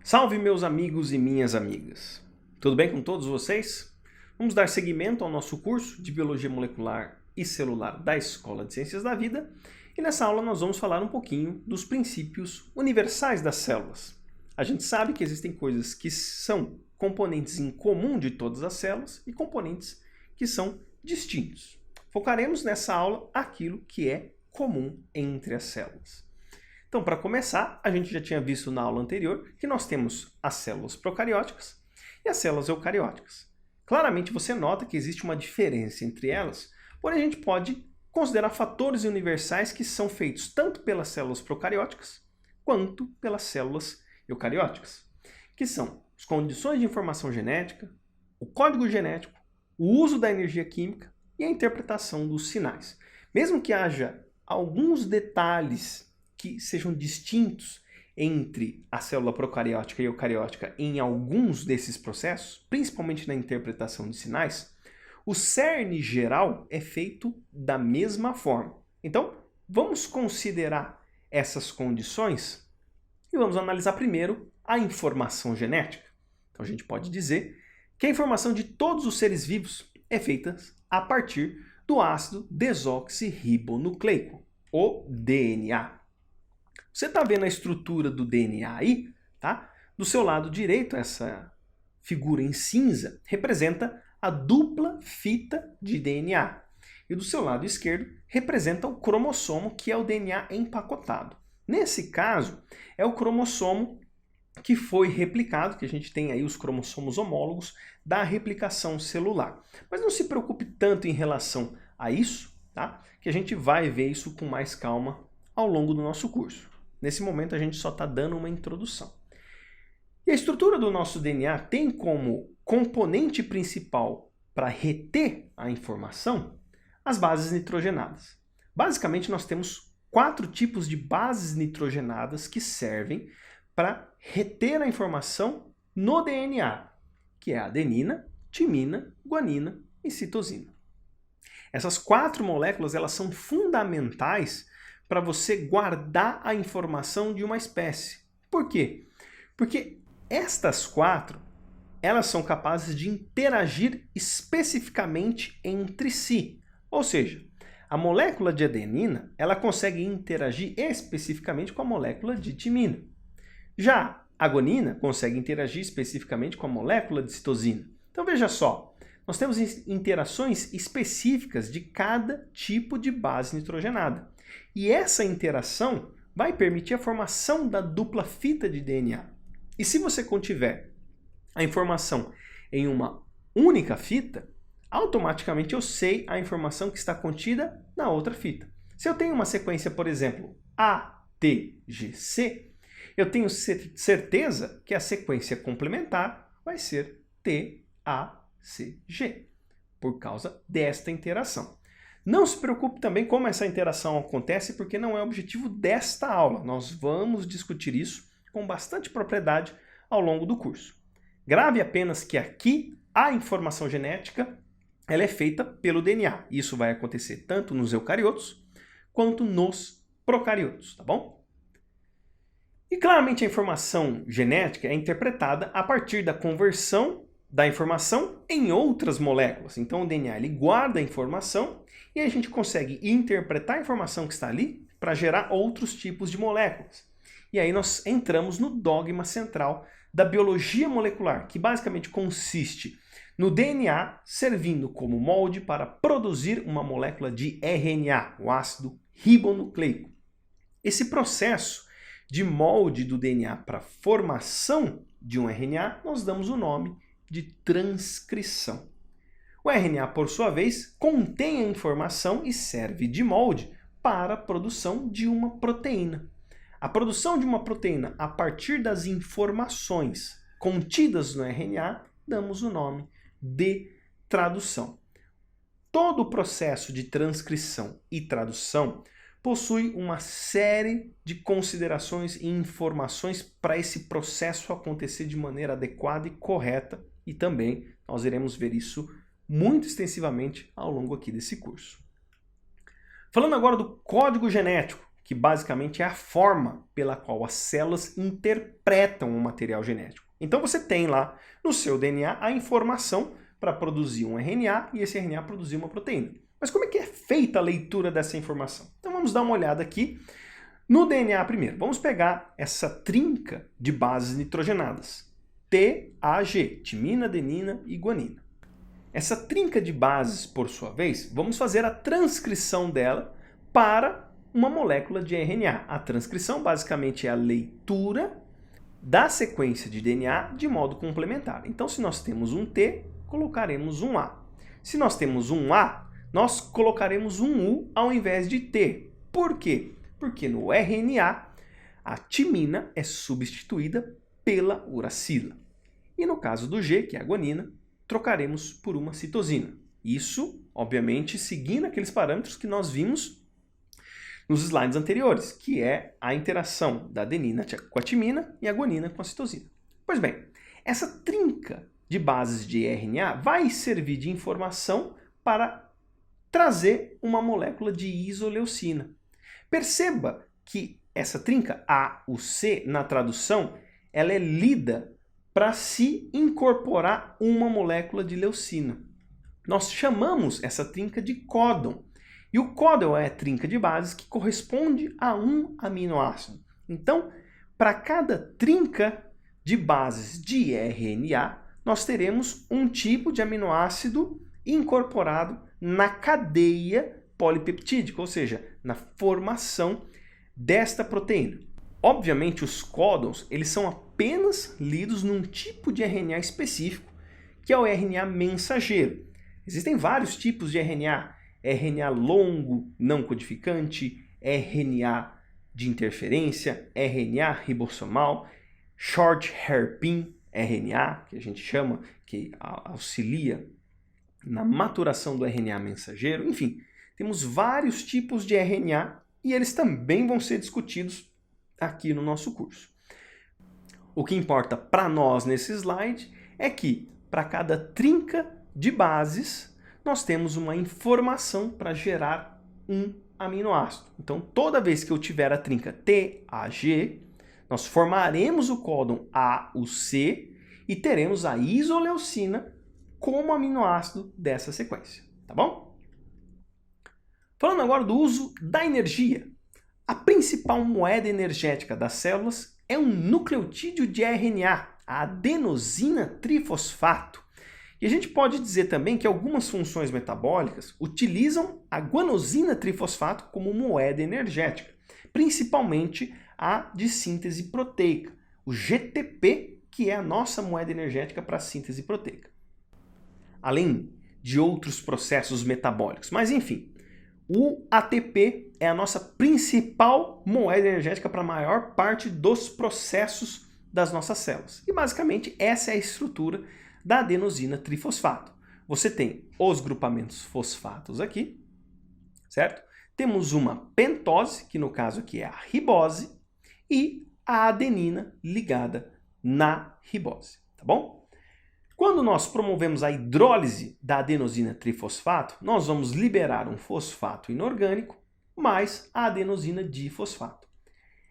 Salve meus amigos e minhas amigas! Tudo bem com todos vocês? Vamos dar seguimento ao nosso curso de Biologia Molecular e Celular da Escola de Ciências da Vida e nessa aula nós vamos falar um pouquinho dos princípios universais das células. A gente sabe que existem coisas que são componentes em comum de todas as células e componentes que são distintos. Focaremos nessa aula aquilo que é comum entre as células. Então, para começar, a gente já tinha visto na aula anterior que nós temos as células procarióticas e as células eucarióticas. Claramente você nota que existe uma diferença entre elas, porém a gente pode considerar fatores universais que são feitos tanto pelas células procarióticas quanto pelas células eucarióticas, que são as condições de informação genética, o código genético, o uso da energia química e a interpretação dos sinais. Mesmo que haja alguns detalhes que sejam distintos entre a célula procariótica e eucariótica em alguns desses processos, principalmente na interpretação de sinais, o cerne geral é feito da mesma forma. Então, vamos considerar essas condições e vamos analisar primeiro a informação genética. Então, a gente pode dizer que a informação de todos os seres vivos é feita a partir do ácido desoxirribonucleico, o DNA. Você está vendo a estrutura do DNA aí, tá? Do seu lado direito, essa figura em cinza representa a dupla fita de DNA. E do seu lado esquerdo representa o cromossomo, que é o DNA empacotado. Nesse caso, é o cromossomo que foi replicado, que a gente tem aí os cromossomos homólogos da replicação celular. Mas não se preocupe tanto em relação a isso, tá? Que a gente vai ver isso com mais calma ao longo do nosso curso. Nesse momento a gente só está dando uma introdução. E a estrutura do nosso DNA tem como componente principal para reter a informação as bases nitrogenadas. Basicamente nós temos 4 tipos de bases nitrogenadas que servem para reter a informação no DNA, que é a adenina, timina, guanina e citosina. Essas 4 moléculas elas são fundamentais para você guardar a informação de uma espécie. Por quê? Porque estas 4, elas são capazes de interagir especificamente entre si. Ou seja, a molécula de adenina, ela consegue interagir especificamente com a molécula de timina. Já a guanina consegue interagir especificamente com a molécula de citosina. Então veja só, nós temos interações específicas de cada tipo de base nitrogenada. E essa interação vai permitir a formação da dupla fita de DNA. E se você contiver a informação em uma única fita, automaticamente eu sei a informação que está contida na outra fita. Se eu tenho uma sequência, por exemplo, ATGC, eu tenho certeza que a sequência complementar vai ser TACG, por causa desta interação. Não se preocupe também como essa interação acontece, porque não é o objetivo desta aula. Nós vamos discutir isso com bastante propriedade ao longo do curso. Grave apenas que aqui a informação genética ela é feita pelo DNA. Isso vai acontecer tanto nos eucariotos quanto nos procariotos, tá bom? E claramente a informação genética é interpretada a partir da conversão da informação em outras moléculas. Então o DNA ele guarda a informação e a gente consegue interpretar a informação que está ali para gerar outros tipos de moléculas. E aí nós entramos no dogma central da biologia molecular, que basicamente consiste no DNA servindo como molde para produzir uma molécula de RNA, o ácido ribonucleico. Esse processo de molde do DNA para formação de um RNA, nós damos o nome de transcrição. O RNA, por sua vez, contém a informação e serve de molde para a produção de uma proteína. A produção de uma proteína a partir das informações contidas no RNA, damos o nome de tradução. Todo o processo de transcrição e tradução possui uma série de considerações e informações para esse processo acontecer de maneira adequada e correta, e também nós iremos ver isso muito extensivamente ao longo aqui desse curso. Falando agora do código genético, que basicamente é a forma pela qual as células interpretam o material genético. Então você tem lá no seu DNA a informação para produzir um RNA e esse RNA produzir uma proteína. Mas como é que é feita a leitura dessa informação? Então vamos dar uma olhada aqui no DNA primeiro. Vamos pegar essa trinca de bases nitrogenadas. TAG, timina, adenina e guanina. Essa trinca de bases, por sua vez, vamos fazer a transcrição dela para uma molécula de RNA. A transcrição basicamente é a leitura da sequência de DNA de modo complementar. Então, se nós temos um T, colocaremos um A. Se nós temos um A, nós colocaremos um U ao invés de T. Por quê? Porque no RNA, a timina é substituída pela uracila. E no caso do G, que é a guanina, trocaremos por uma citosina. Isso, obviamente, seguindo aqueles parâmetros que nós vimos nos slides anteriores, que é a interação da adenina com a timina e a guanina com a citosina. Pois bem, essa trinca de bases de RNA vai servir de informação para trazer uma molécula de isoleucina. Perceba que essa trinca AUC, na tradução, ela é lida para se incorporar uma molécula de leucina. Nós chamamos essa trinca de códon. E o códon é a trinca de bases que corresponde a um aminoácido. Então, para cada trinca de bases de RNA, nós teremos um tipo de aminoácido incorporado na cadeia polipeptídica, ou seja, na formação desta proteína. Obviamente, os códons eles são apenas lidos num tipo de RNA específico, que é o RNA mensageiro. Existem vários tipos de RNA. RNA longo, não codificante, RNA de interferência, RNA ribossomal, short hairpin RNA, que a gente chama, que auxilia na maturação do RNA mensageiro. Enfim, temos vários tipos de RNA e eles também vão ser discutidos aqui no nosso curso. O que importa para nós nesse slide é que para cada trinca de bases nós temos uma informação para gerar um aminoácido. Então, toda vez que eu tiver a trinca TAG, nós formaremos o códon AUC e teremos a isoleucina como aminoácido dessa sequência, tá bom? Falando agora do uso da energia. A principal moeda energética das células é um nucleotídeo de RNA, a adenosina trifosfato. E a gente pode dizer também que algumas funções metabólicas utilizam a guanosina trifosfato como moeda energética, principalmente a de síntese proteica, o GTP, que é a nossa moeda energética para a síntese proteica. Além de outros processos metabólicos. Mas enfim, o ATP é a nossa principal moeda energética para a maior parte dos processos das nossas células. E basicamente essa é a estrutura da adenosina trifosfato. Você tem os grupamentos fosfatos aqui, certo? Temos uma pentose, que no caso aqui é a ribose, e a adenina ligada na ribose, tá bom? Quando nós promovemos a hidrólise da adenosina trifosfato, nós vamos liberar um fosfato inorgânico mais a adenosina difosfato.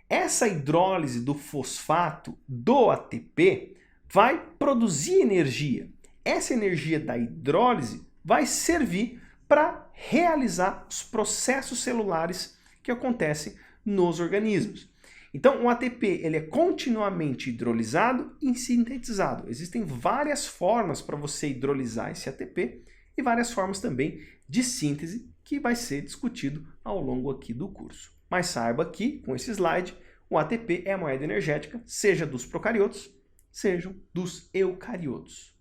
Essa hidrólise do fosfato do ATP vai produzir energia. Essa energia da hidrólise vai servir para realizar os processos celulares que acontecem nos organismos. Então, o ATP ele é continuamente hidrolisado e sintetizado. Existem várias formas para você hidrolisar esse ATP e várias formas também de síntese que vai ser discutido ao longo aqui do curso. Mas saiba que, com esse slide, o ATP é a moeda energética, seja dos procariotos, sejam dos eucariotos.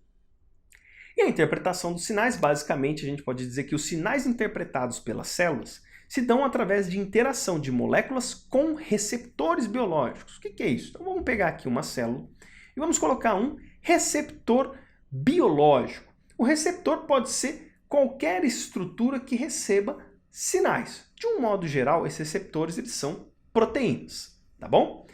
E a interpretação dos sinais, basicamente, a gente pode dizer que os sinais interpretados pelas células se dão através de interação de moléculas com receptores biológicos. O que é isso? Então vamos pegar aqui uma célula e vamos colocar um receptor biológico. O receptor pode ser qualquer estrutura que receba sinais. De um modo geral, esses receptores eles são proteínas, tá bom?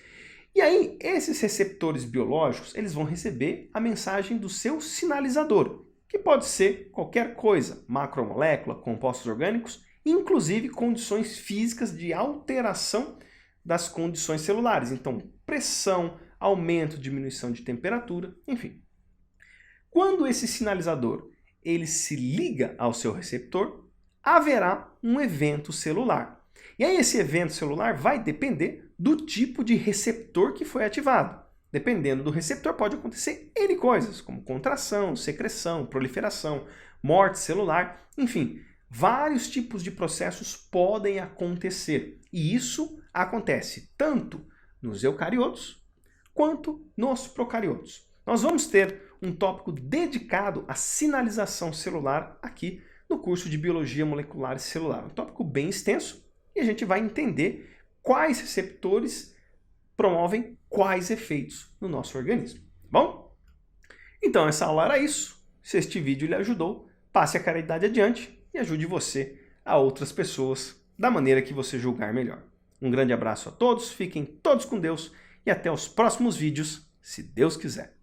E aí, esses receptores biológicos, eles vão receber a mensagem do seu sinalizador, que pode ser qualquer coisa, macromolécula, compostos orgânicos, inclusive condições físicas de alteração das condições celulares. Então, pressão, aumento, diminuição de temperatura, enfim. Quando esse sinalizador ele se liga ao seu receptor, haverá um evento celular. E aí esse evento celular vai depender do tipo de receptor que foi ativado. Dependendo do receptor, pode acontecer N coisas, como contração, secreção, proliferação, morte celular, enfim, vários tipos de processos podem acontecer. E isso acontece tanto nos eucariotos quanto nos procariotos. Nós vamos ter um tópico dedicado à sinalização celular aqui no curso de Biologia Molecular e Celular. Um tópico bem extenso e a gente vai entender quais receptores promovem quais efeitos no nosso organismo. Bom? Então essa aula era isso. Se este vídeo lhe ajudou, passe a caridade adiante e ajude você a outras pessoas da maneira que você julgar melhor. Um grande abraço a todos, fiquem todos com Deus e até os próximos vídeos, se Deus quiser.